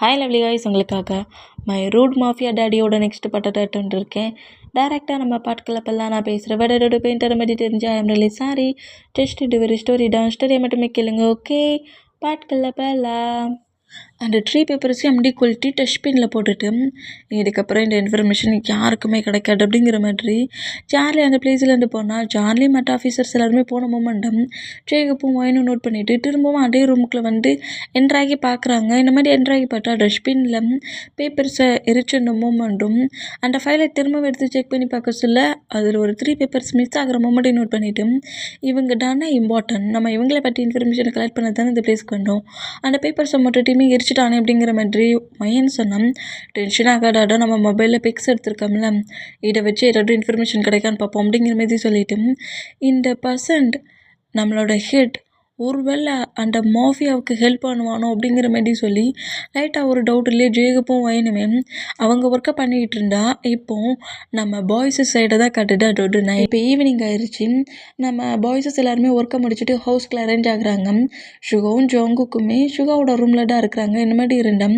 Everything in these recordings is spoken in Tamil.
ஹாய் லவ்லி காய்ஸ், உங்களுக்காக மை ரூட் மாஃபியா டேடியோட நெக்ஸ்ட் பட்டத்தை எடுத்துகிட்டு இருக்கேன். டேரெக்டாக நம்ம பாட்டுக்களப்பெல்லாம் நான் பேசுகிறேன். வேடோட பெயிண்டரை மாதிரி தெரிஞ்சா ஐம் ரியலி சாரி. டெஸ்ட் இது ஒரு ஸ்டோரி தான். ஸ்டோரியை மட்டுமே கேளுங்க, ஓகே? பாட்டுக்களப்பெல்லாம் அந்த 3 பேப்பர்ஸையும் அப்படி கொல்ட்டி டஸ்ட்பினில் போட்டுட்டு, இதுக்கப்புறம் இந்த இன்ஃபர்மேஷன் யாருக்குமே கிடைக்காது அப்படிங்கிற மாதிரி சார்லி அந்த பிளேஸ்லேருந்து போனால், சார்லி மற்ற ஆஃபீஸர்ஸ் எல்லாருமே போன மொமெண்டம் ஜேகப்பும் ஒயினும் நோட் பண்ணிவிட்டு திரும்பவும் அதே ரூமுக்குள்ளே வந்து என்ட்ராகி பார்க்குறாங்க. இந்த மாதிரி என்ட்ராகி பார்த்தா டஸ்ட்பினில் பேப்பர்ஸை எரிச்சிருந்த மொமெண்ட்டும் அந்த ஃபைலை திரும்ப எடுத்து செக் பண்ணி பார்க்க சொல்ல அதில் ஒரு 3 பேப்பர்ஸ் மிஸ் ஆகிற மொமெண்ட்டையும் நோட் பண்ணிவிட்டு, இவங்க தானே இம்பார்ட்டன்ட், நம்ம இவங்களை பற்றி இன்ஃபர்மேஷனை கலெக்ட் பண்ண தானே இந்த பிளேஸ்க்கு வந்தோம், அந்த பேப்பர்ஸை மட்டும் டீமே எரிச்சிட்டானே அப்படிங்கிற மாதிரி மையன் சொன்னோம். டென்ஷன் ஆகாடாடா, நம்ம மொபைலில் பிக்ஸ் எடுத்திருக்கோம்ல, இதை வச்சு ஏதாவது இன்ஃபர்மேஷன் கிடைக்கான்னு பார்ப்போம் அப்படிங்கிற மாதிரி சொல்லிட்டு, இந்த பர்சன்ட் நம்மளோட ஹெட் ஒருவேளை அந்த மாஃபியாவுக்கு ஹெல்ப் பண்ணுவானோ அப்படிங்கிற மாதிரி சொல்லி லைட்டாக ஒரு டவுட் இல்லையே ஜேகப்பும் வயனுமே அவங்க ஒர்க்கை பண்ணிகிட்டு இருந்தா, இப்போ நம்ம பாய்ஸஸ் சைடை தான் கட்டுட்டு டொட்டு நைட் இப்போ ஈவினிங் ஆயிடுச்சு. நம்ம பாய்ஸஸ் எல்லாருமே ஒர்க்கை முடிச்சுட்டு ஹவுஸ்க்குள்ள அரேஞ்ச் ஆகுறாங்க. சுகாவும் ஜோங்குக்குமே சுகாவோட ரூமில் தான் இருக்கிறாங்க. இந்த மாதிரி இருந்தோம்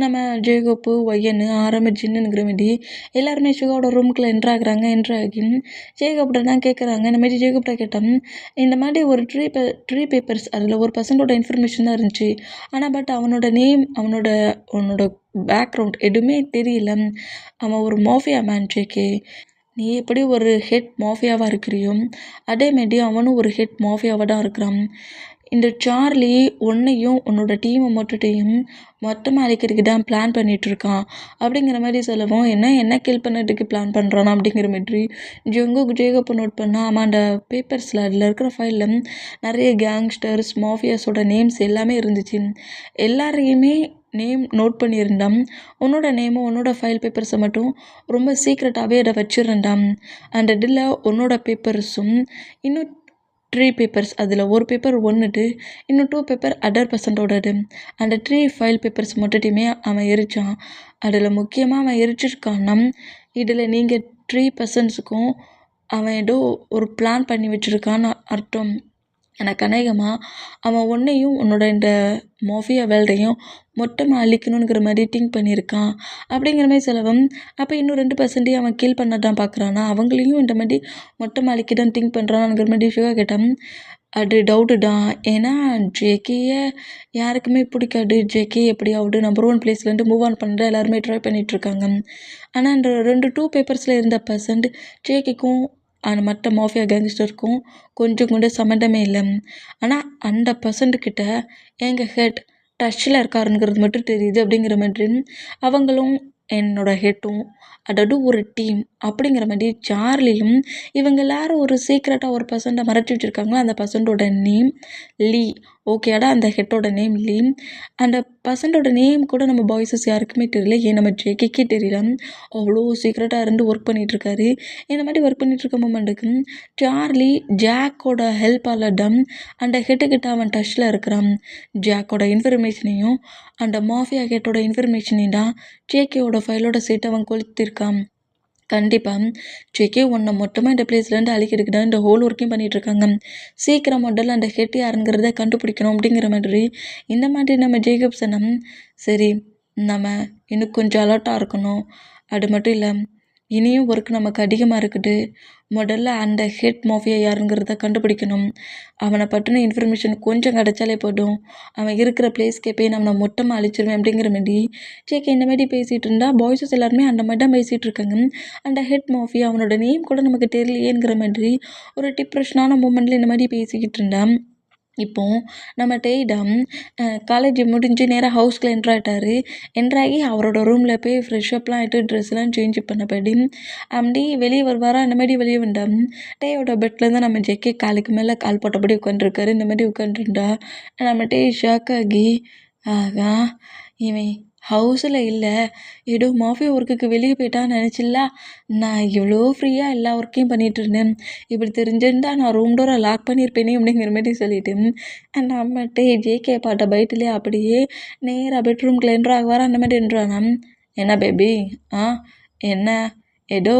நம்ம ஜேகப்பு ஒய்யனு ஜின்னுங்கிற மாதிரி எல்லாருமே சுகாவோட ரூமுக்குள்ளே என்ட்ராகிறாங்க. என்ட்ராகி ஜேகப்ட தான் கேட்குறாங்க. இந்த மாதிரி ஜேகப்ட கேட்டோம், இந்த மாதிரி ஒரு ட்ரீ பேப்பர்ஸ் அதில் ஒரு பர்சனோட இன்ஃபர்மேஷன் தான் இருந்துச்சு, ஆனால் பட் அவனோட நேம் அவனோட பேக்ரவுண்ட் எதுவுமே தெரியல. அவன் ஒரு மாஃபியா மேன். ஜேகே, நீ எப்படி ஒரு ஹெட் மாஃபியாவாக இருக்கிறியோ அதேமாரி அவனும் ஒரு ஹெட் மாஃபியாவாக தான் இருக்கிறான். இந்த சார்லி உன்னையும் உன்னோட டீமை மட்டுட்டையும் மொத்தமாக அழிக்கிறதுக்கு தான் பிளான் பண்ணிகிட்ருக்கான் அப்படிங்கிற மாதிரி சொல்லவும், என்ன கில் பண்ணுறதுக்கு பிளான் பண்ணுறானா அப்படிங்கிற மாதிரி ஜேகப்பை நோட் பண்ணால், ஆமாம் அந்த பேப்பர்ஸில் அதில் இருக்கிற ஃபைலில் நிறைய கேங்ஸ்டர்ஸ் மாஃபியாஸோட நேம்ஸ் எல்லாமே இருந்துச்சு. எல்லாரையுமே நேம் நோட் பண்ணியிருந்தான். உன்னோட நேமும் உன்னோட ஃபைல் பேப்பர்ஸை மட்டும் ரொம்ப சீக்ரெட்டாகவே அதை வச்சுருந்தான். அந்த இதில் உன்னோட பேப்பர்ஸும் இன்னும் 3 பேப்பர்ஸ், அதில் ஒரு பேப்பர் ஒன்றுட்டு இன்னும் 2 பேப்பர் அதர் பர்சன்டோடது. அந்த 3 ஃபைல் பேப்பர்ஸ் மட்டுமே அவன் எரிச்சான். அதில் முக்கியமாக அவன் எரிச்சிருக்கான்னா, இதில் நீங்கள் 3 பர்சன்ஸுக்கும் அவன் ஏதோ ஒரு பிளான் பண்ணி வச்சுருக்கான்னு அர்த்தம். எனக்கு அநேகமாக அவன் உன்னையும் உன்னோட இந்த மாஃபியா வேல்டையும் மொத்தமாக அழிக்கணுங்கிற மாதிரி திங்க் பண்ணியிருக்கான் அப்படிங்கிற மாதிரி சொல்லவும், அப்போ இன்னும் 2% அவன் கில் பண்ண தான் பார்க்குறானா, அவங்களையும் இந்த மாதிரி மொத்தமாக அழிக்க தான் திங்க் பண்ணுறான்ங்கிற மாதிரி சுகா கேட்டான். அது டவுட்டு தான், ஏன்னா ஜேகேயை யாருக்குமே பிடிக்காது. ஜேகே எப்படியாவது நம்பர் 1 பிளேஸ்லேருந்து மூவ் ஆன் பண்ணுற எல்லாருமே ட்ரை பண்ணிகிட்ருக்காங்க. ஆனால் அந்த 2 பேப்பர்ஸில் இருந்த பர்சன்ட் ஜேகேக்கும் அந்த மற்ற மாஃபியா கேங்ஸ்டருக்கும் கொஞ்சம் கூட சம்மந்தமே இல்லை. ஆனால் அந்த பர்சன்ட்கிட்ட எங்கள் ஹெட் டச்சில் இருக்காருங்கிறது மட்டும் தெரியுது அப்படிங்கிற மாதிரி அவங்களும் என்னோட ஹெட்டும் அதாவது ஒரு டீம் அப்படிங்கிற மாதிரி சார்லியும் இவங்க எல்லாரும் ஒரு சீக்ரெட்டாக ஒரு பர்சன்ட்டை மறைச்சி வச்சுருக்காங்களோ, அந்த பர்சன்ட்டோட நேம் லீ. ஓகேடா, அந்த ஹெட்டோட நேம் லீ. அந்த பர்சன்ட்டோட நேம் கூட நம்ம பாய்ஸஸ் யாருக்குமே தெரியல, ஏன் நம்ம ஜேகேக்கே தெரியல. அவ்வளோ சீக்ரெட்டாக இருந்து ஒர்க் பண்ணிகிட்ருக்காரு. இந்த மாதிரி ஒர்க் பண்ணிகிட்ருக்க மொமெண்ட்டுக்கு சார்லி ஜாக்கோட ஹெல்ப்பால் தான் அந்த ஹெட்டுக்கிட்ட அவன் டச்சில் இருக்கிறான். ஜாக்கோட இன்ஃபர்மேஷனையும் அந்த மாஃபியா ஹெட்டோட இன்ஃபர்மேஷனையும் தான் ஜேகேவோட ஃபைலோட சேர்த்து அவன் கொளுத்திருக்கான். கண்டிப்பாக ஜேகே உன்னை மொத்தமாக இந்த பிளேஸ்லேருந்து அழிக்கிறதுக்கு தான் இந்த ஹோல் ஒர்க்கையும் பண்ணிகிட்ருக்காங்க. சீக்கிரம் முதல்ல அந்த ஹெட் யாருங்கிறத கண்டுபிடிக்கணும் அப்படிங்கிற மாதிரி இந்த மாதிரி நம்ம ஜேகப் சொன்னோம். சரி, நம்ம இன்னும் கொஞ்சம் அலர்ட்டாக இருக்கணும். அது மட்டும் இல்லை, இனியும் ஒர்க் நமக்கு அதிகமாக இருக்குது. முதல்ல அந்த ஹெட் மாஃபியா யாருங்கிறத கண்டுபிடிக்கணும். அவனை பற்றின இன்ஃபர்மேஷன் கொஞ்சம் கிடச்சாலே போதும், அவன் இருக்கிற பிளேஸ்க்கே போய் நம்ம மொத்தமாக அழிச்சிருவேன் அப்படிங்கிற மாதிரி ஜேகே இந்த மாதிரி பேசிகிட்டு இருந்தா, பாய்ஸஸ் எல்லாருமே அந்த மாதிரி தான் பேசிகிட்டு இருக்காங்க. அந்த ஹெட் மாஃபியா அவனோட நேம் கூட நமக்கு தெரியலையேங்கிற மாதிரி ஒரு டிப்ரெஷனான மூமெண்ட்டில் இந்த மாதிரி பேசிக்கிட்டு இருந்தான். இப்போது நம்ம டெய்டம் காலேஜ் முடிஞ்சு நேராக ஹவுஸ்க்குள்ள என்ட்ராகிட்டாரு. என்ட்ராகி அவரோட ரூமில் போய் ஃப்ரெஷ்அப்லாம் ஆகிட்டு ட்ரெஸ்லாம் சேஞ்ச் பண்ணபடி அப்படி வெளியே வருவாரா. இந்த மாதிரி வெளியே வந்தோம் டேயோட பெட்டில் தான் நம்ம ஜேகே காலுக்கு மேலே கால் போட்டபடி உட்காந்துருக்காரு. இந்த மாதிரி உட்காந்துருந்தா நம்ம டே ஷாக் ஆகி, ஆகா இவன் ஹவுஸில் இல்லை, ஏதோ மாஃபியா ஒர்க்குக்கு வெளியே போயிட்டான்னு நினச்சில்ல, நான் இவ்வளோ ஃப்ரீயாக எல்லா ஒர்க்கையும் பண்ணிகிட்டு இருந்தேன், இப்படி தெரிஞ்சிருந்தா நான் ரூம் டோரை லாக் பண்ணியிருப்பேனே அப்படிங்கிற மாதிரி சொல்லிட்டு நம்ம ஜேகே பாட்ட பைட்டிலே அப்படியே நேராக பெட்ரூம்குள்ள என்ட்ராகுவாரா. அந்த மாதிரி என்ட்ரானா, என்ன பேபி, என்ன ஏதோ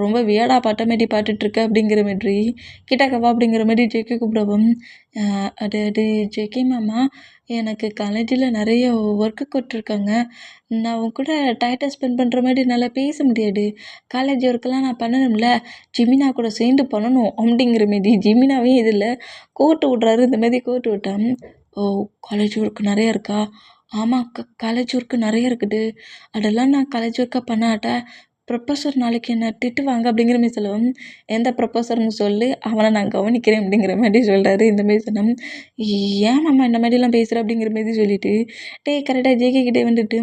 ரொம்ப வியர்டாக பாட்டமேட்டி பாட்டுட்ருக்க அப்படிங்கிற மாதிரி கிட்டக்கவா அப்படிங்கிற மாதிரி ஜேகே கூப்பிடவும் அது அது ஜேகே மாமா எனக்கு காலேஜில் நிறைய ஒர்க்கு கொடுத்துருக்காங்க. நான் உன் கூட டைட்டாக ஸ்பெண்ட் பண்ணுற மாதிரி என்னால் பேச முடியாது. காலேஜ் ஒர்க்கெல்லாம் நான் பண்ணணும்ல, ஜிமினா கூட சேர்ந்து பண்ணணும் அப்படிங்கிற மாரி ஜிமினாவையும் இதில் கோர்ட்டு விட்றாரு. இந்த மாதிரி கோர்ட்டு விட்டான். ஓ, காலேஜ் ஒர்க் நிறையா இருக்கா? ஆமாம், காலேஜ் ஒர்க்கு நிறைய இருக்குது. அதெல்லாம் நான் காலேஜ் ஒர்க்காக பண்ணாட்ட ப்ரொஃபஸர் நாளைக்கு என்ன திட்டுவாங்க அப்படிங்கிற மாதிரி சொல்லுவோம். எந்த ப்ரொஃபஸர்னு சொல்லு, அவனை நான் கவனிக்கிறேன் அப்படிங்கிற மாதிரி சொல்கிறாரு. இந்த மாதிரி சொன்னோம். ஏன் மாமா இந்த மாதிரிலாம் பேசுகிற அப்படிங்கிற மாதிரி சொல்லிட்டு கரெக்டாக ஜேகே கிட்டே வந்துட்டு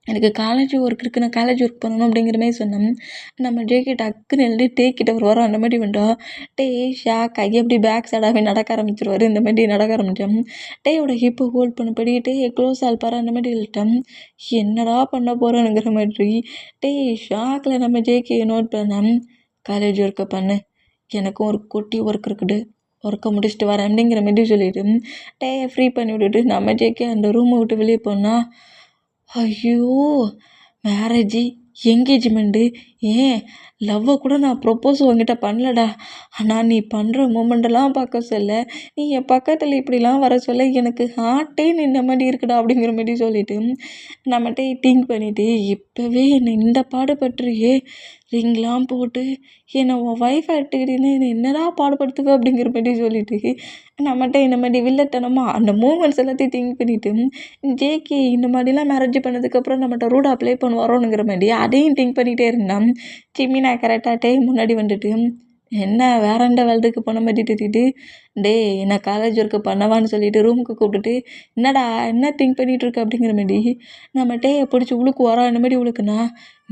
எனக்கு காலேஜ் ஒர்க் இருக்குது, நான் காலேஜ் ஒர்க் பண்ணணும் அப்படிங்கிற மாதிரி சொன்னோம். நம்ம ஜேகே டக்குன்னு எழுதி கிட்ட ஒரு வாரம் அந்த மாதிரி வந்துட்டோம். ஷாக் ஆகி அப்படி பேக் சைடாகவே நடக்க ஆரம்பிச்சிருவார். இந்த மாதிரி நடக்க ஆரம்பித்தோம். டேயோட ஹிப்பு ஹோல்ட் பண்ணபடி க்ளோஸ் ஆல்பார் அந்த மாதிரி எழுதிட்டோம். என்னடா பண்ண போகிறோங்கிற மாதிரி ஷாக்கில் நம்ம ஜேகே நோட் பண்ணோம். காலேஜ் ஒர்க்கை பண்ணு, எனக்கும் ஒரு குட்டி ஒர்க் இருக்குது, ஒர்க்கை முடிச்சுட்டு வரேன் அப்படிங்கிற மாதிரி சொல்லிவிட்டு ஃப்ரீ பண்ணி விட்டுட்டு நம்ம ஜேகே அந்த ரூமை விட்டு வெளியே போனால், ஐயோ! மேரேஜு, என்கேஜ்மெண்ட்டு, ஏன் லவ்வை கூட நான் ப்ரொப்போஸ் உன்கிட்ட பண்ணலடா. ஆனால் நீ பண்ணுற மூமெண்டெல்லாம் பார்க்க சொல்ல, நீ என் பக்கத்தில் இப்படிலாம் வர சொல்ல எனக்கு ஹார்ட்டே நின்ன மாதிரி இருக்குடா அப்படிங்கிற மாதிரி சொல்லிவிட்டு நம்மகிட்ட திங்க் பண்ணிவிட்டு இப்போவே என்னை இந்த பாடுபட்டுறியே, ரிங்லாம் போட்டு என்னை உன் ஒய்ஃப் எடுத்துக்கிட்டேன்னு என்னை என்னடா பாடுபடுத்துவ அப்படிங்கிற மாதிரி சொல்லிட்டு நம்மகிட்ட இந்த மாதிரி வில்லத்தனமாக அந்த மூமெண்ட்ஸ் எல்லாத்தையும் திங்க் பண்ணிவிட்டு ஜேகே இந்த மாதிரிலாம் மேரேஜ் பண்ணதுக்கப்புறம் நம்மகிட்ட ரூட் அப்ளை பண்ணுவாரோங்கிற மாதிரி அதையும் திங்க் பண்ணிகிட்டே இருந்தான். ஜிமினா கரெக்டாக முன்னாடி வந்துட்டு என்ன வேறண்ட வேர்ல்டுக்கு போன மாதிரி திட்டிட்டு என்ன காலேஜ் ஒர்க்கு பண்ணவான்னு சொல்லிட்டு ரூமுக்கு கூப்பிட்டுட்டு என்னடா என்ன திங்க் பண்ணிகிட்ருக்க அப்படிங்கிற மாதிரி நம்ம பிடிச்சி உழுக்கு வரோம். இந்த மாதிரி உழுக்குனா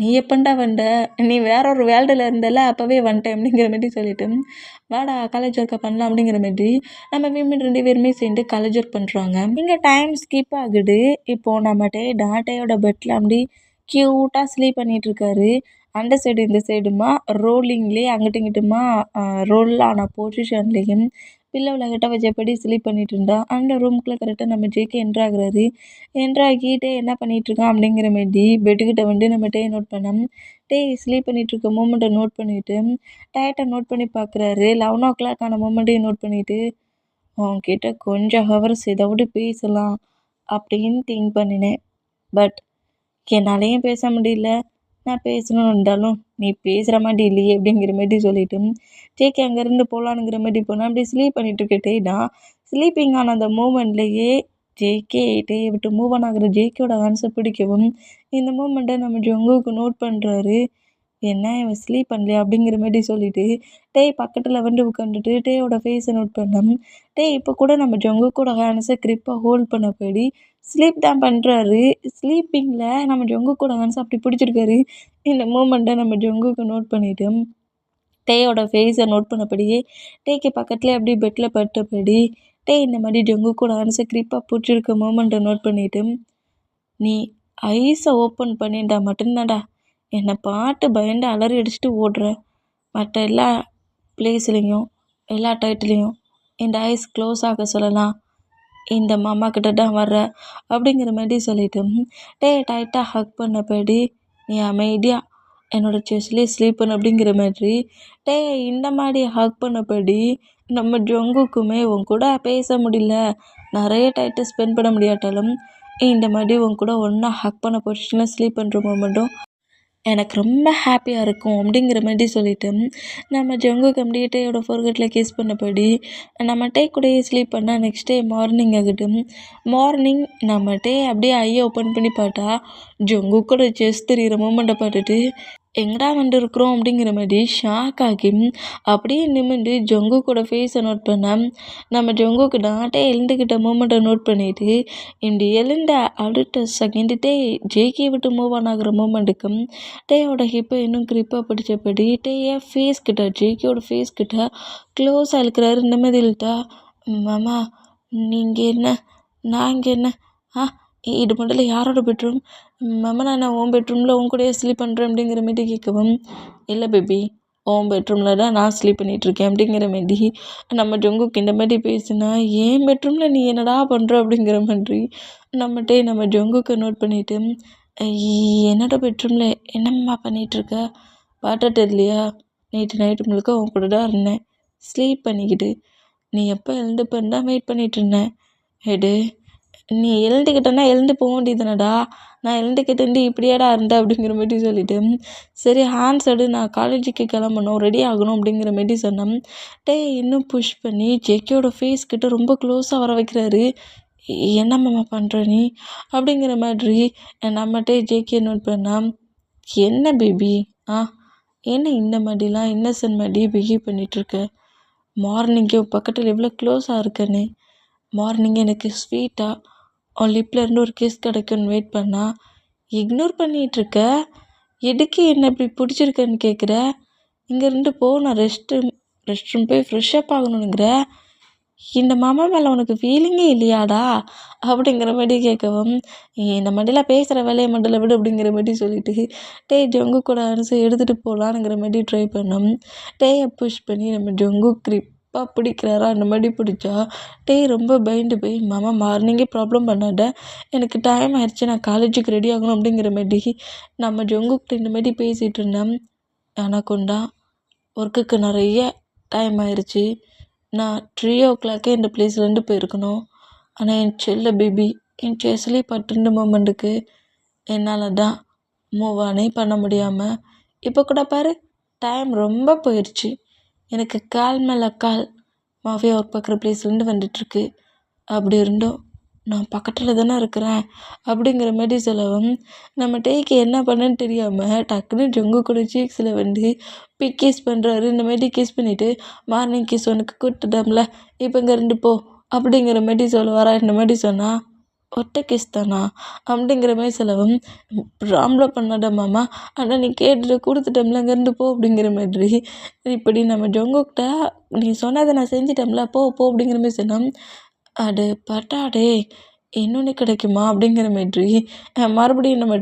நீ எப்பண்டா வந்த, நீ வேற ஒரு வேர்ல்டில் இருந்தல அப்போவே வந்துட்டேன் அப்படிங்கிற மாதிரி சொல்லிட்டு வாடா காலேஜ் ஒர்க்கை பண்ணலாம் அப்படிங்கிற மாதிரி நம்ம விமன் 2 பேருமே சேர்ந்து காலேஜ் ஒர்க் பண்ணுறாங்க. இங்கே டைம் ஸ்கிப் ஆகுது. இப்போது நம்ம டாட்டையோட பெட்டில் அப்படி க்யூட்டாக ஸ்லீப் பண்ணிகிட்ருக்காரு. அந்த சைடு இந்த சைடுமா ரோலிங்லேயே அங்கிட்டும் இங்கிட்டுமா ரோல் ஆன பொசிஷன்லேயும் பில்லோவில் கிட்ட வச்சபடி ஸ்லீப் பண்ணிட்டு இருந்தா. அந்த ரூமுக்குள்ளே கரெக்டாக நம்ம ஜேகே என்ட்ராகிறாரு. என்ட்ராகிட்டே என்ன பண்ணிகிட்ருக்கான் அப்படிங்கிற மாதிரி பெட்டுக்கிட்ட வந்து நம்ம நோட் பண்ணோம். ஸ்லீப் பண்ணிகிட்ருக்க மூமெண்ட்டை நோட் பண்ணிவிட்டு டயட்டை நோட் பண்ணி பார்க்குறாரு. 11 o'clock ஆன மூமெண்ட்டையும் நோட் பண்ணிவிட்டு அவன்கிட்ட கொஞ்சம் ஹவர்ஸ் ஏதாவது பேசலாம் அப்படின்னு திங்க் பண்ணினேன். பட் என்னாலையும் பேச முடியல, நான் பேசணும்னு இருந்தாலும் நீ பேசுகிற மாதிரி இல்லையே அப்படிங்கிற மாதிரி சொல்லிவிட்டு ஜேகே அங்கேருந்து போகலானுங்கிற மாதிரி போனால் அப்படி ஸ்லீப் பண்ணிகிட்டு நான் ஸ்லீப்பிங் ஆன அந்த மூமெண்ட்லேயே ஜேகே விட்டு மூவ் ஆன் ஆகிற ஜேகேயோட ஆன்சர் பிடிக்கவும் இந்த மூமெண்ட்டை நம்ம ஜங்குக்கு நோட் பண்ணுறாரு. என்ன இவன் ஸ்லீப் பண்ணலையா அப்படிங்கிற மாதிரி சொல்லிட்டு பக்கத்தில் வந்து உட்காந்துட்டு டேயோட ஃபேஸை நோட் பண்ணோம். இப்போ கூட நம்ம ஜங்குக்கோட ஹேண்ட்ஸை க்ரிப்பாக ஹோல்ட் பண்ணபடி ஸ்லீப் தான் பண்ணுறாரு. ஸ்லீப்பிங்கில் நம்ம ஜங்குக்கோட ஹேண்ட்ஸை அப்படி பிடிச்சிருக்காரு. இந்த மூமெண்ட்டை நம்ம ஜங்குக்கு நோட் பண்ணிவிட்டு டேயோட ஃபேஸை நோட் பண்ணபடியே டேக்கு பக்கத்துலேயே அப்படியே பெட்டில் பட்டபடி இந்த மாதிரி ஜங்குக்கோட ஹேண்ட்ஸை க்ரிப்பாக பிடிச்சிருக்க மூமெண்ட்டை நோட் பண்ணிவிட்டு நீ ஐஸை ஓப்பன் பண்ணிட்டா மட்டும்தான்டா என்னை பாட்டு பயந்து அலறி அடிச்சுட்டு ஓடுற. மற்ற எல்லா பிளேஸ்லேயும் எல்லா டைட்டிலையும் இந்த ஐஸ் க்ளோஸ் ஆக சொல்லலாம், இந்த மாமா கிட்ட தான் வர்ற அப்படிங்கிற மாதிரி சொல்லிட்டு டைட்டாக ஹக் பண்ணபடி நீ அமைதியாக என்னோட செஸ்ட்லேயே ஸ்லீப் பண்ணு அப்படிங்கிற மாதிரி இந்த மாதிரி ஹக் பண்ணபடி நம்ம ஜங்குக்குமே உன் கூட பேச முடியல, நிறைய டைட்டை ஸ்பெண்ட் பண்ண முடியாட்டாலும் இந்த மாதிரி உன் கூட ஒன்றா ஹக் பண்ண பொசிஷனில் ஸ்லீப் பண்ணுற மூமெண்ட்டும் எனக்கு ரொம்ப ஹாப்பியாக இருக்கும் அப்படிங்கிற மாதிரி சொல்லிவிட்டு நம்ம ஜங்குக்கு அப்படியே டேயோட ஃபோர்கெட்டில் கிஸ் பண்ணபடி நம்ம கூடயே ஸ்லீப் பண்ணால் நெக்ஸ்ட் டே மார்னிங் ஆகட்டும். மார்னிங் நம்ம அப்படியே ஐயை ஓப்பன் பண்ணி பார்த்தா ஜங்கு கூட செஸ் தெரிகிற மூமெண்ட்டை பார்த்துட்டு எங்கடா வந்துருக்குறோம் அப்படிங்கிற மாதிரி ஷாக் ஆகி அப்படியே நிமிர்ந்து ஜங்கு கூட ஃபேஸை நோட் பண்ண நம்ம ஜங்குக்கு நாட்டே எழுந்துக்கிட்ட மூமெண்ட்டை நோட் பண்ணிவிட்டு இப்படி எழுந்த அடுத்த செகண்டுட்டே ஜேகே விட்டு மூவ் ஆன் ஆகிற மூமெண்ட்டுக்கு டேயோட ஹிப்பை இன்னும் க்ரிப்பாக பிடிச்சபடி ஃபேஸ் கிட்ட ஜேகேயோட ஃபேஸ் கிட்ட க்ளோஸாக இழுக்கிறாரு. இந்த மாதிரி இழுத்தா மாமா நீங்கள் என்ன, நான் இங்கே என்ன, இது மட்டும் யாரோட பெட்ரூம் மாமா, நான் உன் பெட்ரூமில் உன் கூடயே ஸ்லீப் பண்ணுறேன் அப்படிங்கிற மாதிரி கேட்கவும் இல்லை பேபி, உன் பெட்ரூமில் தான் நான் ஸ்லீப் பண்ணிகிட்ருக்கேன் அப்படிங்கிற மாதிரி நம்ம ஜங்குக்கு இந்த மாதிரி பேசுனா என் பெட்ரூமில் நீ என்னடா பண்ணுற அப்படிங்கிற மாதிரி நம்ம ஜங்குக்கு நோட் பண்ணிவிட்டு என்னோட பெட்ரூமில் என்னம்மா பண்ணிகிட்ருக்க, பார்த்துட்டு இல்லையா, நேற்று நைட்டு முழுக்க உன் கூட தான் இருந்தேன், ஸ்லீப் பண்ணிக்கிட்டு. நீ எப்போ எழுந்துப்பேன்னு தான் வெயிட் பண்ணிட்டு இருந்தேன். எடு, நீ எழுந்துக்கிட்டேன்னா எழுந்து போக வேண்டியதுனடா. நான் எழுந்துக்கிட்டேன்டி இப்படியாடா இருந்தேன் அப்படிங்கிற மாரி சொல்லிட்டு, சரி ஹேண்ட்ஸ் எடு, நான் காலேஜுக்கு கிளம்பணும், ரெடி ஆகணும் அப்படிங்கிற மாரி சொன்னேன். இன்னும் புஷ் பண்ணி ஜேகேயோட ஃபேஸ் கிட்ட ரொம்ப க்ளோஸாக வர வைக்கிறாரு. என்ன மாமா பண்ணுற நீ அப்படிங்கிற மாதிரி நம்மகிட்டே ஜேகே நோட் பண்ணா, என்ன பேபி ஆ என்ன இந்த மாதிரிலாம் இன்னசென்ட் மாதிரி பிஹேவ் பண்ணிகிட்ருக்க? மார்னிங்கே பக்கத்தில் எவ்வளோ க்ளோஸாக இருக்கேன்னு, மார்னிங் எனக்கு ஸ்வீட்டாக அவன் லிப்பில் இருந்து ஒரு கிஸ் கிடைக்குன்னு வெயிட் பண்ணா, இக்னோர் பண்ணிகிட்ருக்க. எதுக்கு என்ன இப்படி பிடிச்சிருக்கேன்னு கேட்குற? இங்கேருந்து போ, நான் ரெஸ்ட் ரூம் போய் ஃப்ரெஷ்ஷப் ஆகணுங்கிற. இந்த மாமா மேலே உனக்கு ஃபீலிங்கே இல்லையாடா அப்படிங்கிற மாதிரி கேட்கவும், இந்த மாதிரிலாம் பேசுகிற வேலையை மண்டல விடு அப்படிங்கிற மாதிரி சொல்லிட்டு ஜொங்கு கூட அரிசி எடுத்துகிட்டு போகலான்ங்கிற மாதிரி ட்ரை பண்ணோம். புஷ் பண்ணி நம்ம ஜொங்கு கிரிப்பாக பிடிக்கிறாரா, அந்த மாதிரி பிடிச்சா ரொம்ப பயந்து போய், மாமா மார்னிங்கே ப்ராப்ளம் பண்ணாத, எனக்கு டைம் ஆயிடுச்சு, நான் காலேஜுக்கு ரெடி ஆகணும் அப்படிங்கிற மாதிரி நம்ம ஜொங்குக்கிட்ட இந்த மாதிரி பேசிகிட்டு இருந்தேன். கொண்டா ஒர்க்குக்கு நிறைய டைம் ஆயிடுச்சு, நான் 3 o'clock இந்த பிளேஸ்லேருந்து போயிருக்கணும். ஆனால் என் செல்ல பேபி என் சேஸ்லேயே பட்டுருந்த மொமெண்ட்டுக்கு என்னால் தான் மூவ் ஆனே பண்ண முடியாமல் இப்போ கூட பாரு டைம் ரொம்ப போயிடுச்சு. எனக்கு கால் மேலே கால் மாஃபியா ஒர்க் பார்க்குற பிளேஸ்லேருந்து வந்துட்டுருக்கு. அப்படி இருந்தோம் நான் பக்கத்தில் தானே இருக்கிறேன் அப்படிங்கிற மாதிரி சொல்லவும், நம்ம என்ன பண்ணேன்னு தெரியாமல் டக்குன்னு ஜொங்கு கூட சீக்ஸில் கிஸ் பண்ணுறாரு. இந்த மாதிரி கிஸ் பண்ணிவிட்டு, மார்னிங் கிஸ் உனக்கு கொடுத்துட்டோம்ல, இப்போ இங்கே 2 போ அப்படிங்கிற மாதிரி சொல்லுவாரா. இந்த மாதிரி சொன்னால் ஒற்றை கிஸ் தானா அப்படிங்கிற மாதிரி சொல்லவும், ராம்ல பண்ணாத மாமா, ஆனால் நீ கேட்டுட்டு கொடுத்துட்டோம்ல, இங்கேருந்து போ அப்படிங்கிற மாதிரி இப்படி நம்ம ஜொங்குக்கிட்ட நீ சொன்னதை நான் செஞ்சிட்டோம்ல, போ போ அப்படிங்கிற மாதிரி சொன்னோம். அடு பட்டாடே இன்னொன்று கிடைக்குமா அப்படிங்கிற மாதிரி மறுபடியும் நம்ம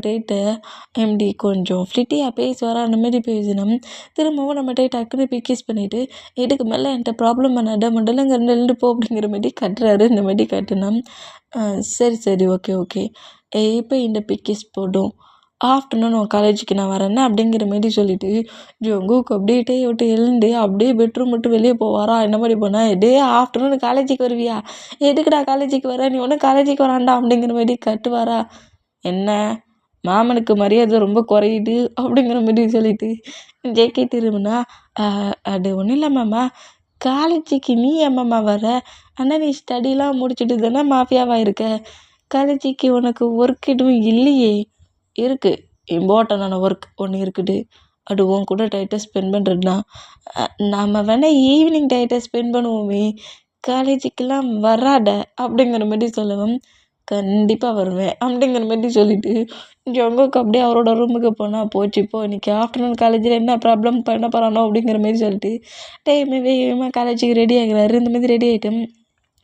எம்டி கொஞ்சம் ஃப்ளிட்டியாக பேசுவாரா, அந்த மாதிரி பேசினோம். திரும்பவும் நம்ம டக்குன்னு கிஸ் பண்ணிவிட்டு, இதுக்கு மேலே என்கிட்ட ப்ராப்ளம் பண்ணாத, மண்டலம் இங்கே எழுந்து போ அப்படிங்கிற மாதிரி கட்டுறாரு. இந்த மாதிரி கட்டுனோம். சரி சரி ஓகே ஓகே, இப்போ இந்த கிஸ் போடும், ஆஃப்டர்நூன் உன் காலேஜுக்கு நான் வரேன்னா அப்படிங்கிற மாதிரி சொல்லிவிட்டு ஜொங்குக்கு அப்படியே விட்டு எழுந்து அப்படியே பெட்ரூம் மட்டும் வெளியே போவாரா. என்ன மாதிரி போனால், ஆஃப்டர்நூன் காலேஜுக்கு வருவியா, எதுக்குடா காலேஜுக்கு வர, நீ ஒன்றும் காலேஜுக்கு வரான்டா அப்படிங்கிற மாதிரி கட்டுவாரா. என்ன மாமனுக்கு மரியாதை ரொம்ப குறையுது அப்படிங்கிற மாதிரி சொல்லிட்டு ஜேகே திரும்பினா, அது ஒன்றும் இல்லை மாமா, காலேஜுக்கு நீ ஏம்மாம்மா வர, ஆனால் நீ ஸ்டடிலாம் முடிச்சுட்டு தானே மாஃபியாவாக இருக்க, காலேஜுக்கு உனக்கு ஒர்க் எதுவும் இல்லையே. இருக்குது, இம்பார்ட்டண்டான ஒர்க் ஒன்று இருக்குது, அது உன் கூட டைட்டாக ஸ்பெண்ட் பண்ணுறது தான். நாம் வேணால் ஈவினிங் டைட்டாக ஸ்பெண்ட் பண்ணுவோமே, காலேஜுக்கெல்லாம் வராத அப்படிங்கிற மாதிரி சொல்லவும், கண்டிப்பாக வருவேன் அப்படிங்கிற மாதிரி சொல்லிவிட்டு ஜொங்குக்கு அப்படியே அவரோட ரூமுக்கு போனால், போச்சு இப்போ இன்றைக்கி ஆஃப்டர்நூன் காலேஜில் என்ன ப்ராப்ளம் பண்ண போகிறானோ அப்படிங்கிற மாதிரி சொல்லிட்டு வேகமாக காலேஜுக்கு ரெடி ஆகிறாரு. இந்த மாதிரி ரெடி ஆகிட்டு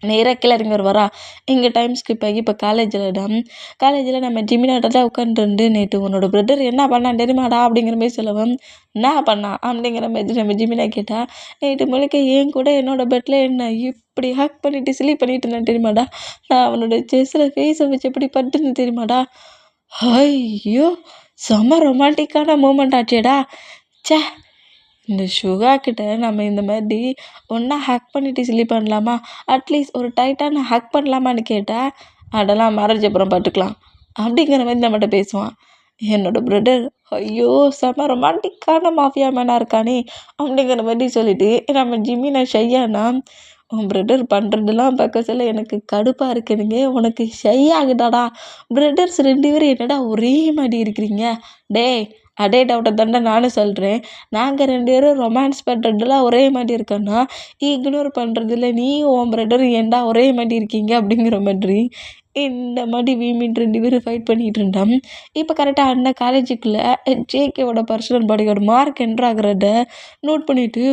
நேராக கீழே இறங்கி வருவாரா. இங்கே டைம் ஸ்கிப் ஆகி இப்போ காலேஜில் நம்ம ஜிமினாட்ட தான் உட்காந்துருந்து, நேற்று உன்னோட பிரதர் என்ன பண்ணான் தெரியுமாடா அப்படிங்கிற மாதிரி சொல்லவும், என்ன பண்ணான் அப்படிங்கிற மாதிரி நம்ம ஜிமினா கேட்டால், நேற்று முழுக்க ஏன் கூட என்னோட பெட்டில் என்ன இப்படி ஹேக் பண்ணிவிட்டு ஸ்லீப் பண்ணிட்டு இருந்தேன் தெரியுமாடா, நான் அவனோட செஸ்ஸில் ஃபேஸை வச்சு எப்படி பட்டுன்னு தெரியுமாடா. ஐயோ செம்ம ரொமான்டிக்கான மூமெண்ட் ஆச்சேடா. சே, இந்த சுகா கிட்ட நம்ம இந்த மாதிரி ஒன்றா ஹேக் பண்ணிவிட்டு ஸ்லீப் பண்ணலாமா, அட்லீஸ்ட் ஒரு டைட்டான ஹேக் பண்ணலாமான்னு கேட்டால், அதெல்லாம் மேரேஜ் அப்புறம் பார்த்துக்கலாம் அப்படிங்கிற மாதிரி நம்மகிட்ட பேசுவான். என்னோடய பிரதர் ஐயோ செம்ம ரொமான்டிக்கான மாஃபியா மேனாக இருக்கானே அப்படிங்கிற மாதிரி சொல்லிவிட்டு நம்ம ஜிமினா ஷையானா, உன் பிரதர் பண்ணுறதெல்லாம் பார்க்க சொல்ல எனக்கு கடுப்பாக இருக்குதுங்க, உனக்கு ஷை ஆகுதாடா, பிரதர்ஸ் 2 பேரும் என்னடா ஒரே மாதிரி இருக்கிறீங்க, அதே டவுட்டை தாண்டா நானும் சொல்கிறேன், நாங்கள் 2 பேரும் ரொமான்ஸ் பண்ணுறதுலாம் ஒரே மாதிரி இருக்கோன்னா, இக்னோர் பண்ணுறதுல நீ உன் பிரதர் ஏன்டா ஒரே மாதிரி இருக்கீங்க அப்படிங்கிற மாதிரி இந்த மாதிரி வீமின் 2 பேரும் ஃபைட் பண்ணிகிட்டு இருந்தான். இப்போ கரெக்டாக அந்த காலேஜுக்குள்ளே ஜேகேவோட பர்சனல் பாடிகார்டு மார்க் என்ட்ராகிறத நோட் பண்ணிவிட்டு,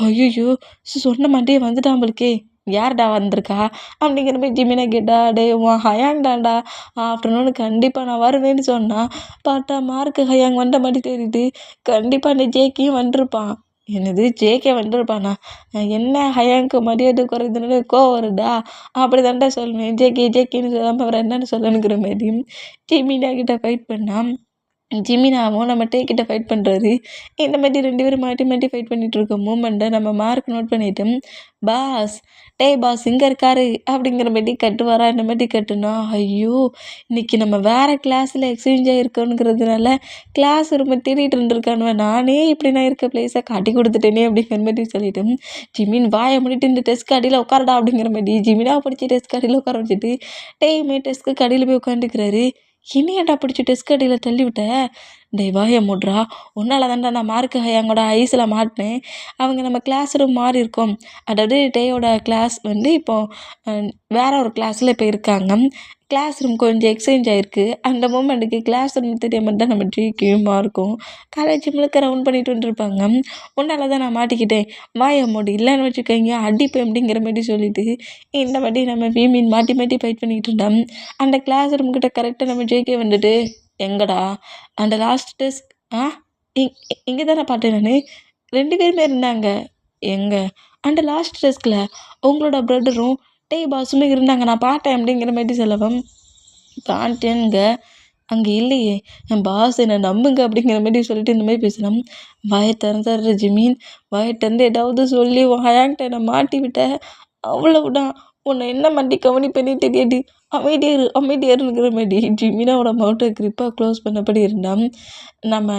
ஐயோ சொன்ன மாதிரியே வந்துட்டான் போலுக்கே, யார்டா வந்திருக்கா அப்படிங்கிற மாதிரி ஜிமினா கேட்டா, உன் ஹயாங் தான்டா, ஆஃப்டர்நூனு கண்டிப்பாக நான் வருவேன்னு சொன்னான், பார்த்தா மார்க்கு ஹயாங் வந்த மாதிரி தெரியுது, கண்டிப்பாக அந்த ஜேகேயும் வந்திருப்பான். என்னது ஜேகே வந்திருப்பானா, என்ன ஹயாங்க்கு மரியாதை குறையுதுன்னு கோவம் வருதா, அப்படி தாண்டா சொல்லுவேன், ஜேகேன்னு சொல்லாமல் அவர் என்னன்னு சொல்லணுங்கிற மாதிரி ஜிமினா கிட்ட ஃபைட் பண்ணான். ஜிமினாவும் நம்ம டே கிட்ட ஃபைட் பண்ணுறாரு. இந்த மாதிரி 2 பேரும் மாட்டி மாட்டி ஃபைட் பண்ணிட்டு இருக்க மூமெண்ட்டை நம்ம மார்க் நோட் பண்ணிட்டு, பாஸ் பாஸ் இங்கே இருக்காரு அப்படிங்கிற மாட்டி கட்டுவாரா. இந்த மாதிரி கட்டுனா, ஐயோ இன்னைக்கு நம்ம வேறு கிளாஸில் எக்ஸ்சேஞ்ச் ஆகிருக்கோங்கிறதுனால கிளாஸ் ரூமை தேடிட்டு இருந்திருக்கானுவன். நானே இப்படி நான் இருக்க பிளேஸை காட்டி கொடுத்துட்டேனே அப்படிங்கிற மாதிரி சொல்லிட்டு, ஜிமின் வாயை மூடிட்டு இந்த டெஸ்க் அடியில் உட்காரடா அப்படிங்கிற மாதிரி ஜிமினா பிடிச்சி டெஸ்க் அடியில் உட்கார வச்சுட்டு டேயுமே டெஸ்க்கு அடியில் போய் உட்காந்துக்கிறாரு. என்னையாண்டா பிடிச்சி டெஸ்க் அடியில் தள்ளி விட்ட? டேய் வாயை மூட்றா, உன்னால தான்டா நான் மார்க்கு எங்களோட ஐஸில் மாட்டினேன். அவங்க நம்ம கிளாஸ் ரூம் மாறி இருக்கோம். அதாவது டேயோட கிளாஸ் வந்து இப்போது வேற ஒரு கிளாஸில் இப்போ இருக்காங்க. கிளாஸ் ரூம் கொஞ்சம் எக்ஸ்சேஞ்ச் ஆகிருக்கு. அந்த மூமெண்ட்டுக்கு கிளாஸ் ரூம் தெரியாமல் தான் நம்ம ஜிக்கியுமா இருக்கும். காலேஜ் முழுக்க ரவுண்ட் பண்ணிட்டு வந்துருப்பாங்க. உன்னால தான் நான் மாட்டிக்கிட்டேன், வாயை மூடி, இல்லைன்னு வச்சுக்கோங்க அடிப்பேன் அப்படிங்கிற மாதிரி சொல்லிட்டு இந்த மாதிரி நம்ம வீமின் மாட்டி மாட்டி ஃபைட் பண்ணிக்கிட்டு இருந்தோம். அந்த கிளாஸ் ரூம்கிட்ட கரெக்டாக நம்ம ஜேகே வந்துட்டு, எங்கடா அந்த லாஸ்ட் டெஸ்க்? இங்கே தானே பார்த்தேன் நான், 2 பேருமே இருந்தாங்க. எங்கே? அந்த லாஸ்ட் டெஸ்கில் உங்களோட ப்ரதரும் பாஸுமே இருந்தாங்க, நான் பார்த்தேன் அப்படிங்கிற மாதிரி சொல்லவும், பார்த்தேங்க அங்கே இல்லையே, என் பாஸ் என்னை நம்புங்க அப்படிங்கிற மாதிரி சொல்லிட்டு இந்த மாதிரி பேசுகிறேன். வாயை திறந்துடுற ஜிமீன், வாயை திறந்து ஏதாவது சொல்லி உன் ஹேங்கிட்ட என்னை மாட்டி விட்ட, அவ்வளவுதான், உன்னை என்ன மண்டி கவனிப்பேனே தெரியாது, அமைதியாருங்கிற மாதிரி ஜிமினாவோட மவுட்டை கிரிப்பாக க்ளோஸ் பண்ணபடி இருந்தான். நம்ம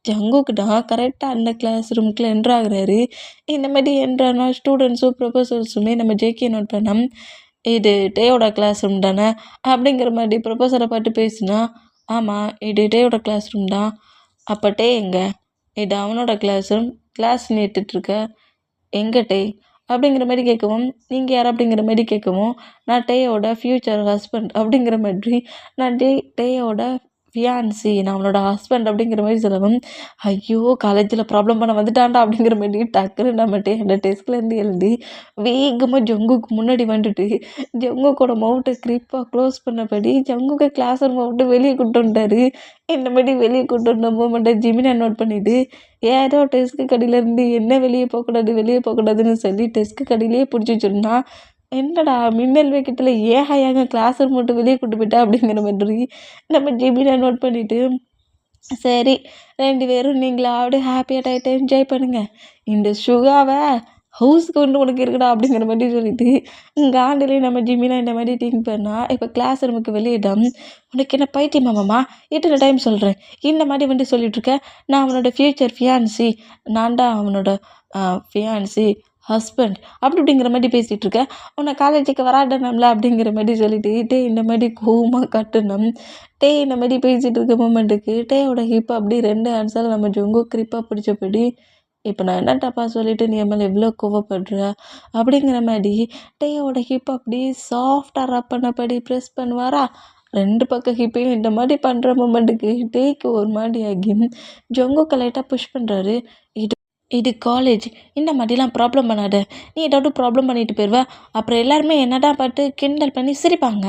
ஜங்குக்கு தான் கரெக்டாக அந்த கிளாஸ் ரூமுக்குள்ளே என்ட்ராகிறாரு. இந்த மாதிரி என்ட்ரானா ஸ்டூடெண்ட்ஸும் ப்ரொஃபஸர்ஸுமே நம்ம ஜேகே நோட் பண்ணோம். இது டேயோட கிளாஸ் ரூம் தானே அப்படிங்கிற மாதிரி ப்ரொஃபஸரை பார்த்து பேசுனா, ஆமாம் இது டேயோட கிளாஸ் ரூம் தான். அப்போ டே எங்கே? இது அவனோட கிளாஸ் ரூம், கிளாஸ் நீட்டுட்ருக்க, எங்கே டே அப்படிங்கிற மாதிரி கேட்கவும், நீங்கள் யார் அப்படிங்கிற மாதிரி கேட்கவும், நான் டேயோட ஃப்யூச்சர் ஹஸ்பண்ட் அப்படிங்கிற மாதிரி, நான் டேயோட ஃபியான்சி, நான் அவனோட ஹஸ்பண்ட் அப்படிங்கிற மாதிரி சொல்லவும், ஐயோ காலேஜில் ப்ராப்ளம் பண்ண வந்துட்டான்டா அப்படிங்கிற மாதிரி டக்குன்னு நம்ம அந்த டெஸ்க்லேருந்து எழுதி வேகமாக ஜங்குக்கு முன்னாடி வந்துட்டு ஜங்குக்கோட மவுட்டை கிரிப்பாக க்ளோஸ் பண்ணபடி ஜங்குக்கு கிளாஸ் ரூமை விட்டு வெளியே கூட்டு வந்துட்டாரு. இந்த மாதிரி வெளியே கூட்டு வந்த மூமெண்ட்டை ஜிமினா நோட் பண்ணிவிட்டு, ஏதோ டெஸ்க்கு கடையிலேருந்து என்ன வெளியே போகக்கூடாதுன்னு சொல்லி டெஸ்க்கு கடையிலேயே பிடிச்சி வச்சுருந்தா, என்னடா மின்னல் வேகத்தில் ஏங்க கிளாஸ் ரூம் மட்டும் வெளியே கூட்டு போயிட்டா அப்படிங்கிற மாதிரி நம்ம ஜிமினா நோட் பண்ணிவிட்டு, சரி 2 பேரும் நீங்களாவது ஹாப்பியாக டைட்டை என்ஜாய் பண்ணுங்கள், இந்த சுகாவை ஹவுஸ்க்கு வந்து உனக்கு இருக்குடா அப்படிங்கிற மாதிரி சொல்லிட்டு காண்டிலே நம்ம ஜிமினா இந்த மாதிரி திங்க் பண்ணால், இப்போ கிளாஸ் ரூமுக்கு வெளியிடம், உனக்கு என்ன பைத்தியமாமாம்மா, எத்தனை டைம் சொல்கிறேன் இந்த மாதிரி வந்து சொல்லிகிட்ருக்கேன், நான் அவனோட ஃப்யூச்சர் ஃபியான்சி, நான் தான் அவனோட ஃபியான்சி ஹஸ்பண்ட் அப்படிங்கிற மாதிரி பேசிகிட்டு இருக்கேன், உன்னை காலேஜுக்கு வராடணும்ல அப்படிங்கிற மாதிரி சொல்லிட்டு இந்த மாதிரி கோவமாக கட்டணும். இந்த மாதிரி பேசிகிட்டு இருக்க மூமெண்ட்டுக்கு டேயோட ஹிப் அப்படி 2 ஆன்சர் நம்ம ஜொங்கோ கிரிப்பாக பிடிச்சபடி, இப்போ நான் என்ன தப்பாக சொல்லிவிட்டு நீ மேலே எவ்வளோ கோவப்படுற அப்படிங்கிற மாதிரி டேயோட ஹிப் அப்படி சாஃப்டாக ரப் பண்ணபடி ப்ரெஸ் பண்ணுவாரா. 2 பக்கம் ஹிப்பையும் இந்த மாதிரி பண்ணுற மூமெண்ட்டுக்கு டேக்கு ஒரு மாதிரி ஆகி ஜொங்கோக்கு லைட்டாக புஷ் பண்ணுறாரு. இது காலேஜ், இந்த மாதிரிலாம் ப்ராப்ளம் பண்ணாத, நீ ஏதாவது ப்ராப்ளம் பண்ணிட்டு போயிடுவ, அப்புறம் எல்லாருமே என்னடா பார்த்து கிண்டல் பண்ணி சிரிப்பாங்க,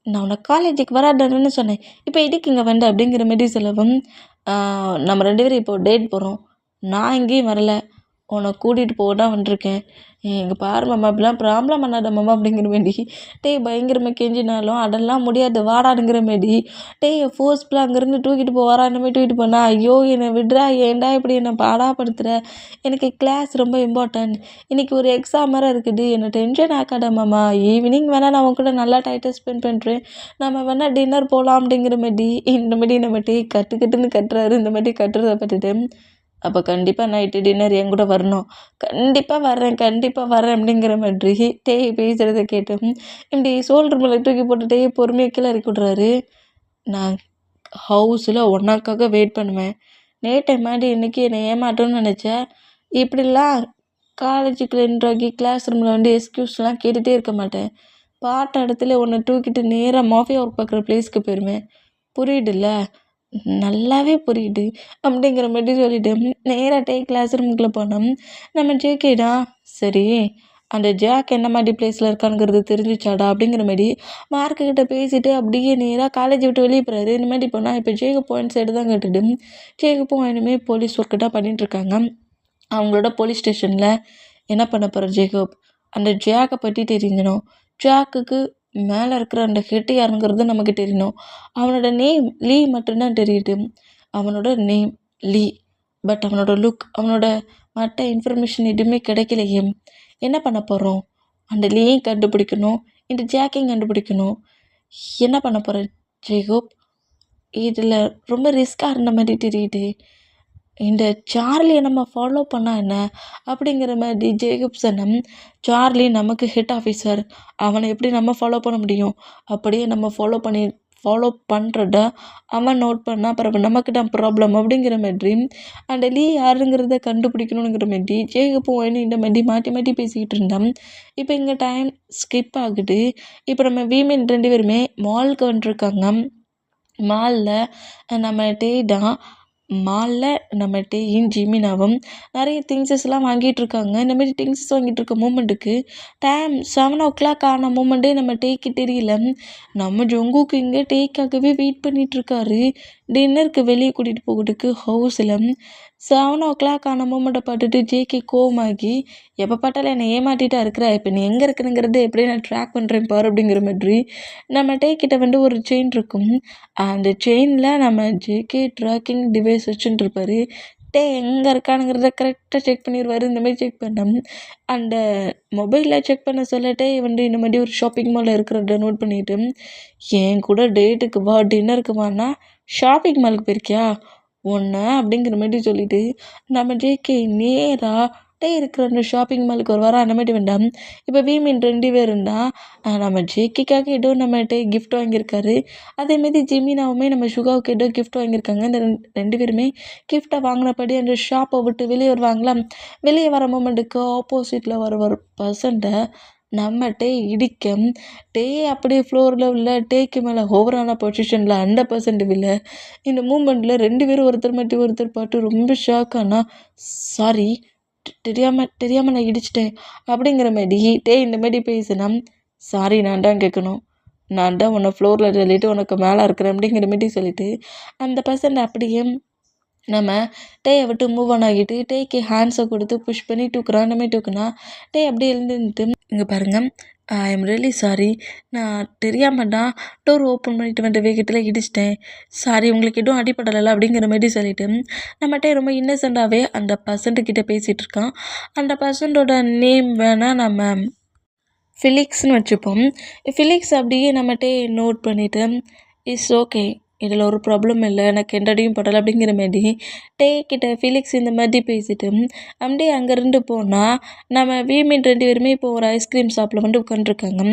நான் உன்னை காலேஜுக்கு வராதன்னு சொன்னேன், இப்போ இதுக்கு இங்கே வந்த அப்படிங்கிற மாதிரி சொல்லவும், நம்ம 2 பேரும் இப்போது டேட் போகிறோம், நான் எங்கேயும் வரல, உன்னை கூட்டிகிட்டு போக தான் வந்திருக்கேன், இங்கே பாரு மாமா இப்படிலாம் ப்ராப்ளம் பண்ணாத மாமா அப்படிங்கிற மாரி பயங்கரமாக கெஞ்சினாலும் அதெல்லாம் முடியாது வாடாடுங்கிற மாரி ஃபோர்ஸ்ஃபுல்லாக அங்கேருந்து தூக்கிட்டு போவாரா அந்த மாதிரி தூக்கிட்டு போனா, ஐயோ என்னை விட்றா, ஏன்டா இப்படி என்னை பாடாப்படுத்துகிற, எனக்கு கிளாஸ் ரொம்ப இம்பார்ட்டன்ட், இன்றைக்கி ஒரு எக்ஸாம் வேறு இருக்குது, என்னை டென்ஷன் ஆக்காத மாமா, ஈவினிங் வேணால் நான் உன் கூட நல்லா டைட்டாக ஸ்பெண்ட் பண்ணுறேன், நம்ம வேணால் டின்னர் போகலாம் அப்படிங்கிற மாதிரி இந்த மாதிரி நம்ம கட்டுன்னு கட்டுறாரு. இந்த மாதிரி கட்டுறதை பார்த்துட்டு, அப்போ கண்டிப்பாக நைட்டு டின்னர் என் கூட வரணும், கண்டிப்பாக வரேன் அப்படிங்கிற மாதிரி பேசுகிறத கேட்டு இப்படி ஷோல்டர் மேலே தூக்கி போட்டுட்டே பொறுமையாக கீழே இறக்கி விட்றாரு. நான் ஹவுஸில் ஒன்னாக்காக வெயிட் பண்ணுவேன், நேற்று மாதிரி இன்றைக்கி என்னை ஏமாட்டோன்னு நினச்சேன், இப்படிலாம் காலேஜுக்குள்ள என்ட்ராகி கிளாஸ் ரூமில் வந்து எக்ஸ்கியூஸ்லாம் கேட்டுகிட்டே இருக்க மாட்டேன், பாட்ட இடத்துல உன்னை தூக்கிட்டு நேராக மாஃபியா ஒர்க் பார்க்குற பிளேஸ்க்கு போயிடுவேன், புரியுதுல்ல, நல்லாவே புரியுது அப்படிங்கிற மாதிரி சொல்லிட்டு நேராக கிளாஸ் ரூமுக்குள்ளே போனோம். நம்ம ஜேகேடா, சரி அந்த ஜாக் என்ன மாதிரி பிளேஸில் இருக்கானுங்கிறது தெரிஞ்சிச்சாடா அப்படிங்கிற மாதிரி மார்க்கிட்ட பேசிட்டு அப்படியே நேராக காலேஜ் விட்டு வெளியே போகிறாரு. இந்த மாதிரி போனால் இப்போ ஜேகு பாயிண்ட் சைடு தான் கேட்டுட்டு ஜேகு பாயிண்ட்டுமே போலீஸ் ஒர்க்கு தான் பண்ணிகிட்ருக்காங்க. அவங்களோட போலீஸ் ஸ்டேஷனில் என்ன பண்ண போகிற ஜேகப், அந்த ஜாக்கை பற்றி தெரிஞ்சிடும், ஜாக்குக்கு மேலே இருக்கிற அந்த ஹெட் யாருங்கிறது நமக்கு தெரியணும், அவனோட நேம் லீ மட்டும்தான் தெரியுது, அவனோட நேம் லீ. பட் அவனோட லுக், அவனோட மற்ற இன்ஃபர்மேஷன் எதுவுமே கிடைக்கலையே. என்ன பண்ண போகிறோம்? அந்த லீயும் கண்டுபிடிக்கணும், இந்த ஜாக்கையும் கண்டுபிடிக்கணும். என்ன பண்ண போகிறேன் ஜேகோப்? இதில் ரொம்ப ரிஸ்க்காக இருந்த மாதிரி தெரியுது. இந்த சார்லியை நம்ம ஃபாலோ பண்ணால் என்ன அப்படிங்கிற மாதிரி ஜேகப் சொன்ன. சார்லி நமக்கு ஹெட் ஆஃபீஸர், அவனை எப்படி நம்ம ஃபாலோ பண்ண முடியும்? அப்படியே நம்ம ஃபாலோ பண்ணுறத அவன் நோட் பண்ணால் அப்புறம் நமக்கு தான் ப்ராப்ளம் அப்படிங்கிற மாதிரி அந்த லீ யாருங்கிறத கண்டுபிடிக்கணுங்கிற மாதிரி ஜேகப்பும் ஒயினும் இந்த மாதிரி மாற்றி மாற்றி பேசிக்கிட்டு இருந்தான். இப்போ இங்கே டைம் ஸ்கிப் ஆகுது. இப்போ நம்ம வீமென் 2 பேருமே மாலுக்கு வந்துருக்காங்க. நம்ம டேயும் ஜிமினாவும் நிறைய திங்ஸஸ்லாம் வாங்கிட்டுருக்காங்க. இந்தமாரி திங்ஸஸ் வாங்கிட்டு இருக்க மூமெண்ட்டுக்கு டைம் 7 o'clock ஆன மூமெண்ட்டே நம்ம டேக்கு தெரியல. நம்ம ஜொங்குக்கு இங்கே டேக்காகவே வெயிட் பண்ணிகிட்ருக்காரு டின்னருக்கு வெளியே கூட்டிகிட்டு போகிறதுக்கு ஹவுஸில். 7 o'clock ஆன மூமெண்ட்டை பார்த்துட்டு ஜேகே கோவமாகி, எப்போ பார்த்தாலும் என்னை ஏமாற்றிட்டா இருக்கிற, இப்போ நீ எங்கே இருக்குனுங்கிறத எப்படி நான் ட்ராக் பண்ணுறேன் பாரு அப்படிங்கிற மாதிரி நம்ம டேக்கிட்ட ஒரு செயின் இருக்கும். அந்த செயினில் நம்ம ஜேகே ட்ராக்கிங் டிவைஸ் வச்சுட்டுருப்பாரு. எங்கே இருக்கானுங்கிறத கரெக்டாக செக் பண்ணிடுவார். இந்தமாதிரி செக் பண்ணோம். அந்த மொபைலில் செக் பண்ண சொல்லட்டே இந்த மாதிரி ஒரு ஷாப்பிங் மாலில் இருக்கிறத நோட் பண்ணிவிட்டு, என் கூட டேட்டுக்கு வா, டின்னருக்கு வான்னா ஷாப்பிங் மாலுக்கு போயிருக்கியா ஒன்று அப்படிங்கிற மாதிரி சொல்லிவிட்டு நம்ம ஜேகே நேராக இருக்கிற அந்த ஷாப்பிங் மாலுக்கு வருவாரா. அந்த மாதிரி வேண்டாம். இப்போ வீமின் 2 பேர் இருந்தால் நம்ம ஜேகேக்காக ஏதோ நம்மகிட்ட கிஃப்ட் வாங்கியிருக்காரு. அதேமாரி ஜிமினாவுமே நம்ம சுகாவுக்கு ஏதோ கிஃப்ட் வாங்கியிருக்காங்க. இந்த 2 பேருமே கிஃப்ட்டை வாங்கினபடி அந்த ஷாப்பை விட்டு வெளியே வருவாங்களா. வெளியே வர மூமெண்ட்டுக்கு ஆப்போசிட்டில் வர பர்சன்ட்டை நம்ம இடிக்க அப்படியே ஃப்ளோரில் உள்ள டேக்கு மேலே ஓவரான பொசிஷனில் 100% வில்ல. இந்த மூமெண்ட்டில் 2 பேரும் ஒருத்தர் மாட்டி ஒருத்தர் பார்த்து ரொம்ப ஷாக்கானா, சாரி தெரியாமல் நான் இடிச்சிட்டேன் அப்படிங்கிற மாதிரி இந்த மாதிரி பேசினா, சாரி நான் தான் கேட்கணும், நான் தான் உன்னை ஃப்ளோரில் சொல்லிவிட்டு உனக்கு மேலே இருக்கிறேன் அப்படிங்கிற மாதிரி சொல்லிவிட்டு அந்த பர்சன் அப்படியே நம்ம டேயை விட்டு மூவ் ஆன் ஆகிட்டு டேக்கு ஹேண்ட்ஸை கொடுத்து புஷ் பண்ணி தூக்குறான். அந்த மாதிரி தூக்குனா அப்படியே எழுந்துட்டு, இங்கே பாருங்கள், ஐ எம் ரியலி சாரி, நான் தெரியாமல் தான் டோர் ஓப்பன் பண்ணிட்டு வந்த வேகத்தில் இடிச்சிட்டேன், சாரி, உங்களுக்கு எதுவும் அடிப்படலை அப்படிங்கிற மாதிரி சொல்லிவிட்டு நம்மகிட்ட ரொம்ப இன்னசென்ட்டாகவே அந்த பர்சன்ட்டுக்கிட்ட பேசிகிட்டு இருக்கான். அந்த பர்சன்ட்டோட நேம் வேணால் நம்ம ஃபிலிக்ஸ்னு வச்சுப்போம். ஃபிலிக்ஸ் அப்படியே நம்மகிட்ட நோட் பண்ணிவிட்டு, இட்ஸ் ஓகே, இதில் ஒரு ப்ராப்ளம் இல்லை, எனக்கு எந்தடியும் படலை அப்படிங்கிற மாதிரி கிட்ட ஃபிலிக்ஸ் இந்த மாதிரி பேசிட்டு அப்படியே அங்கேருந்து போனால் நம்ம வீமின் 2 பேருமே இப்போ ஒரு ஐஸ்கிரீம் ஷாப்பில் உட்காந்துருக்காங்க.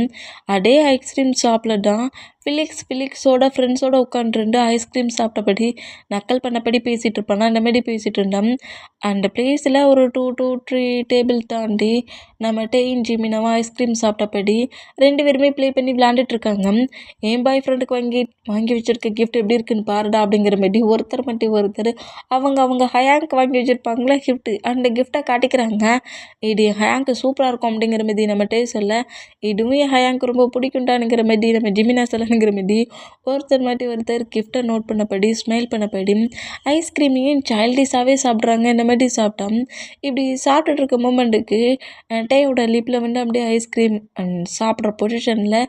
அதே ஐஸ்கிரீம் ஷாப்பில் தான் ஃபிலிக்ஸோட ஃப்ரெண்ட்ஸோடு உட்காந்துருந்து ஐஸ்கிரீம் சாப்பிட்டபடி நக்கல் பண்ணபடி பேசிகிட்டு இருப்பானா. அந்த மாதிரி பேசிகிட்டு இருந்தான். அந்த பிளேஸில் ஒரு 2 to 3 டேபிள் தாண்டி நம்ம டேயும் ஜிமினாவும் ஐஸ்கிரீம் சாப்பிட்டபடி 2 பேருமே ப்ளே பண்ணி விளாண்டுட்ருக்காங்க. என் பாய் ஃப்ரெண்டுக்கு வாங்கி வச்சுருக்க கிஃப்ட் எப்படி இருக்குன்னு பாருடா அப்படிங்கிற மாதிரி ஒருத்தர் மட்டும் ஒருத்தர் அவங்க ஹயாங்க் வாங்கி வச்சுருப்பாங்களே கிஃப்ட்டு, அந்த கிஃப்ட்டை காட்டிக்கிறாங்க. இது ஹயாங்க்கு சூப்பராக இருக்கும் அப்படிங்கிற மாதிரி நம்ம சொல்ல, இதுவும் என் ஹயாங்க்கு ரொம்ப பிடிக்கும்டானுங்கிற மாதிரி நம்ம ஜிமினா சொல்லணுங்கிற மாதிரி ஒருத்தர் கிஃப்ட்டை நோட் பண்ணபடி ஸ்மைல் பண்ணபடி ஐஸ்கிரீமையும் சைல்டிஷாகவே சாப்பிட்றாங்க. இந்த மாதிரி சாப்பிட்டோம். இப்படி சாப்பிட்டுட்டு இருக்க மூமெண்ட்டுக்கு டேயோட லிப்பில் அப்படியே ஐஸ்கிரீம் சாப்பிட்ற பொசிஷனில்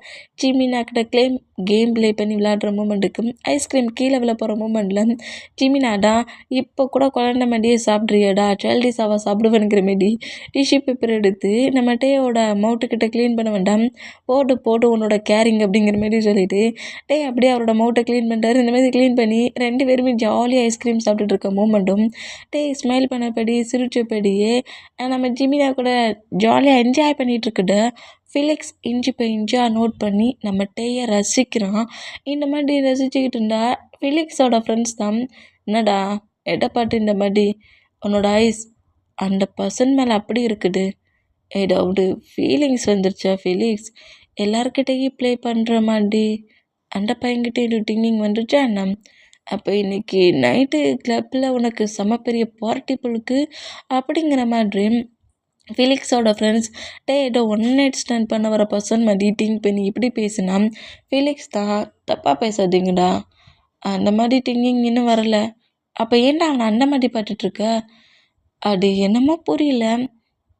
ஜிமினா கிட்ட கேம் ப்ளே பண்ணி விளையாடுற மூமெண்ட்டுக்கு ஐஸ்கிரீம் கீழே விழ போகிற மூமெண்ட்டில் ஜிமினாடா இப்போ கூட குழந்தை மாதிரியே சாப்பிட்றியடா, சைல்டிஷாவாக சாப்பிடுவேனுங்கிற மாரி டிஷ்யூ பேப்பர் எடுத்து நம்ம டேயோட மவுட்டுக்கிட்ட க்ளீன் பண்ண வேண்டாம், போட்டு உன்னோட கேரிங் அப்படிங்கிற மாரி சொல்லிவிட்டு அப்படியே அவரோட மவுட்டை க்ளீன் பண்ணுறாரு. இந்த மாதிரி க்ளீன் பண்ணி 2 பேருமே ஜாலியாக ஐஸ்கிரீம் சாப்பிட்டுட்டு இருக்க மூமெண்ட்டும் ஸ்மைல் பண்ணபடி சிரிச்சபடியே நம்ம ஜிமினா கூட ஜாலியாக என்ஜாய் பண்ணிகிட்ருக்கிட்ட ஃபிலிக்ஸ் இன்ச்சு பை இன்ச்சாக நோட் பண்ணி நம்ம டேயை ரசிக்கிறான். இந்த மாதிரி ரசிச்சுக்கிட்டு இருந்தா ஃபிலிக்ஸோட ஃப்ரெண்ட்ஸ் தான், என்னடா எடை பாட்டு இந்த மாதிரி உன்னோட ஐஸ் அந்த பர்சன் மேலே அப்படி இருக்குது, ஏதாவது ஃபீலிங்ஸ் வந்துருச்சா ஃபிலிக்ஸ், எல்லாருக்கிட்டையும் ப்ளே பண்ணுற மாதிரி அந்த பையன்கிட்ட இது டிங்கிங் வந்துருச்சா என்ன, அப்போ இன்றைக்கி நைட்டு கிளப்பில் உனக்கு செம பெரிய பார்ட்டி புழுக்கு அப்படிங்கிற மாதிரி ஃபிலிக்ஸோட ஃப்ரெண்ட்ஸ் ஏதோ 1 night stand பண்ண வர பர்சன் மாதிரி திங்க் பண்ணி இப்படி பேசினா, ஃபிலிக்ஸ் தான் தப்பாக பேசாதீங்கடா, அந்த மாதிரி திங்கிங் இன்னும் வரலை, அப்போ ஏன்டா அவனை அந்த மாதிரி பார்த்துட்ருக்க, அது என்னமோ புரியல,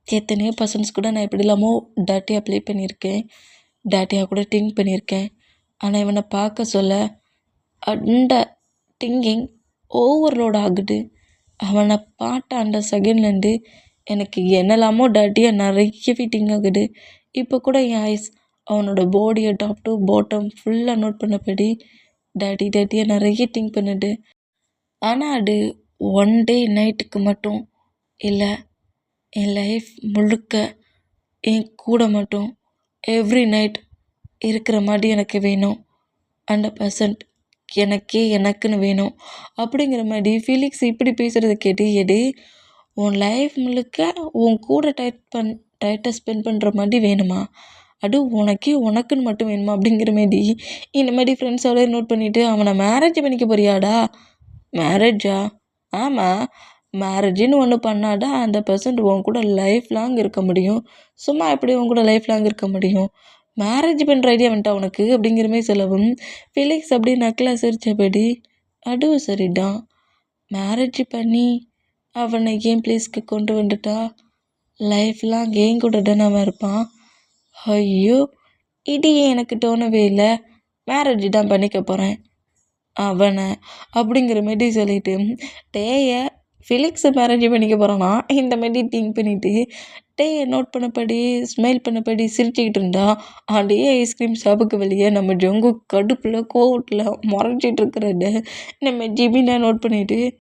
எத்தனையோ பர்சன்ஸ் கூட நான் எப்படி இல்லாமோ டாட்டியாக ப்ளே பண்ணியிருக்கேன், டாட்டியாக கூட திங்க் பண்ணியிருக்கேன், ஆனால் இவனை பார்க்க சொல்ல அந்த திங்கிங் ஓவர்லோட் ஆகுது. அவனை பார்த்த அந்த செகண்ட்லேருந்து எனக்கு என்னெல்லாமோ டர்ட்டியாக நிறைய திங்க் ஆகுது. இப்போ கூட என் ஐஸ் அவனோட பாடியை டாப் டு பாட்டம் ஃபுல்லாக நோட் பண்ணபடி டர்ட்டியாக நிறைய திங்க் பண்ணுது. ஆனால் அது ஒன் டே நைட்டுக்கு மட்டும் இல்லை, என் லைஃப் முழுக்க என் கூட மட்டும் எவ்ரி நைட் இருக்கிற மாதிரி எனக்கு வேணும். அந்த பர்சன்ட் எனக்குன்னு வேணும் அப்படிங்கிற மாதிரி ஃபீலிக்ஸ் இப்படி பேசுகிறத கேட்டு, எடு உன் லைஃப் முழுக்க உன் கூட டைட்டாக ஸ்பெண்ட் பண்ணுற மாதிரி வேணுமா? அதுவும் உனக்குன்னு மட்டும் வேணுமா? அப்படிங்கிற மாரி இந்த மாதிரி ஃப்ரெண்ட்ஸோட நோட் பண்ணிவிட்டு அவனை மேரேஜ் பண்ணிக்க போறியாடா? மேரேஜா? ஆமாம், மேரேஜின்னு ஒன்று பண்ணாதான் அந்த பர்சன்ட் உன் கூட லைஃப் லாங் இருக்க முடியும். சும்மா எப்படி உன் கூட லைஃப் லாங் இருக்க முடியும்? மேரேஜ் பண்ணுற ஐடியா வந்துட்டா உனக்கு அப்படிங்கிற மாதிரி சொல்லவும் ஃபெலிக்ஸ் அப்படியே நக்கலாக சிரித்தபடி, அதுவும் சரிதான், மேரேஜ் பண்ணி அவனை என் பிளேஸ்க்கு கொண்டு வந்துட்டா லைஃப் லாங் என் கூட தானே அவன் இருப்பான். ஐயோ, இது எனக்கு தோணவே இல்லை, மேரேஜ் தான் பண்ணிக்க போகிறேன் அவனை அப்படிங்கிற மாரி சொல்லிட்டு டேயை ஃபெலிக்ஸை மேரேஜ் பண்ணிக்க போகிறானா இந்த மாதிரி திங்க் பண்ணிவிட்டு டேயை நோட் பண்ணபடி ஸ்மைல் பண்ணபடி சிரிச்சுக்கிட்டு இருந்தா. அதே ஐஸ்கிரீம் ஷாப்புக்கு வெளியே நம்ம ஜங்கு கடுப்பில் கோவத்தில் மறைச்சிட்டு இருக்கிறத நம்ம ஜிமினா நோட் பண்ணிவிட்டு